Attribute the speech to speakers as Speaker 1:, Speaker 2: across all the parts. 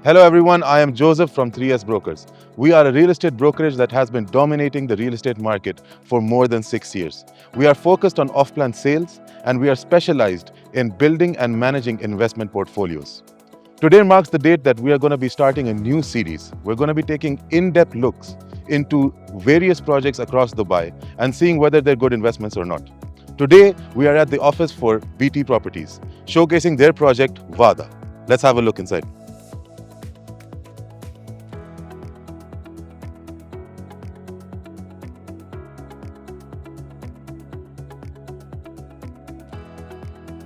Speaker 1: Hello everyone, I am Joseph from 3S Brokers. We are a real estate brokerage that has been dominating the real estate market for more than 6 years. We are focused on off-plan sales and we are specialized in building and managing investment portfolios. Today marks the date that we are going to be starting a new series. We're going to be taking in-depth looks into various projects across Dubai and seeing whether they're good investments or not. Today, we are at the office for BT Properties, showcasing their project, Waada. Let's have a look inside.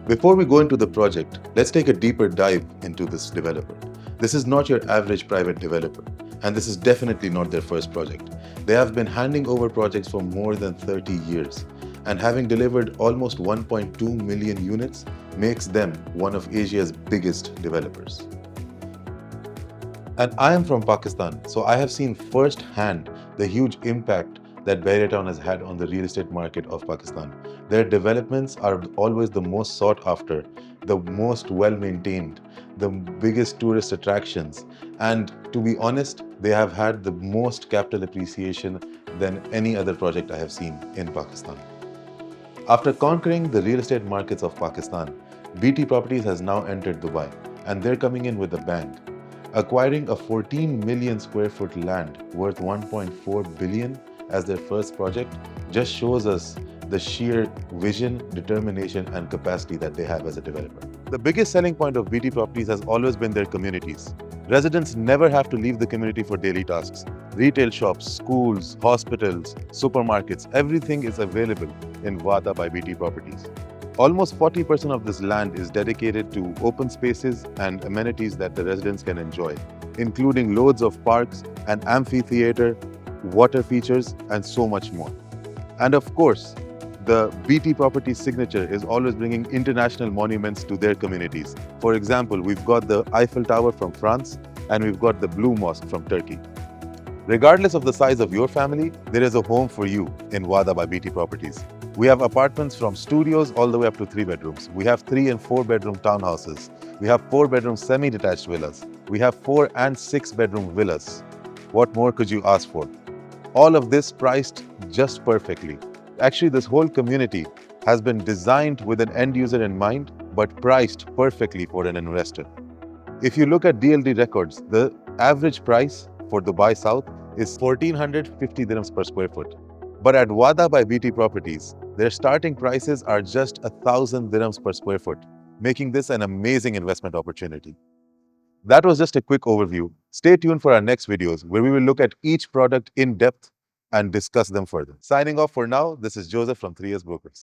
Speaker 1: Before we go into the project, let's take a deeper dive into this developer. This is not your average private developer, and this is definitely not their first project. They have been handing over projects for more than 30 years, and having delivered almost 1.2 million units makes them one of Asia's biggest developers. And I am from Pakistan, so I have seen firsthand the huge impact that Town has had on the real estate market of Pakistan. Their developments are always the most sought after, the most well maintained, the biggest tourist attractions, and to be honest, they have had the most capital appreciation than any other project I have seen in Pakistan. After conquering the real estate markets of Pakistan, BT Properties has now entered Dubai, and they're coming in with a bang. Acquiring a 14 million square foot land worth 1.4 billion as their first project just shows us the sheer vision, determination, and capacity that they have as a developer. The biggest selling point of BT Properties has always been their communities. Residents never have to leave the community for daily tasks. Retail shops, schools, hospitals, supermarkets, everything is available in Waada by BT Properties. Almost 40% of this land is dedicated to open spaces and amenities that the residents can enjoy, including loads of parks, an amphitheater, water features, and so much more. And of course, the BT Properties signature is always bringing international monuments to their communities. For example, we've got the Eiffel Tower from France and we've got the Blue Mosque from Turkey. Regardless of the size of your family, there is a home for you in Waada by BT Properties. We have apartments from studios all the way up to 3 bedrooms. We have 3 and 4 bedroom townhouses. We have 4 bedroom semi-detached villas. We have 4 and 6 bedroom villas. What more could you ask for? All of this priced just perfectly. Actually, this whole community has been designed with an end user in mind, but priced perfectly for an investor. If you look at DLD records, the average price for Dubai South is 1450 dirhams per square foot. But at Waada by BT Properties, their starting prices are just 1000 dirhams per square foot, making this an amazing investment opportunity. That was just a quick overview. Stay tuned for our next videos where we will look at each product in depth and discuss them further. Signing off for now, this is Joseph from 3S Brokers.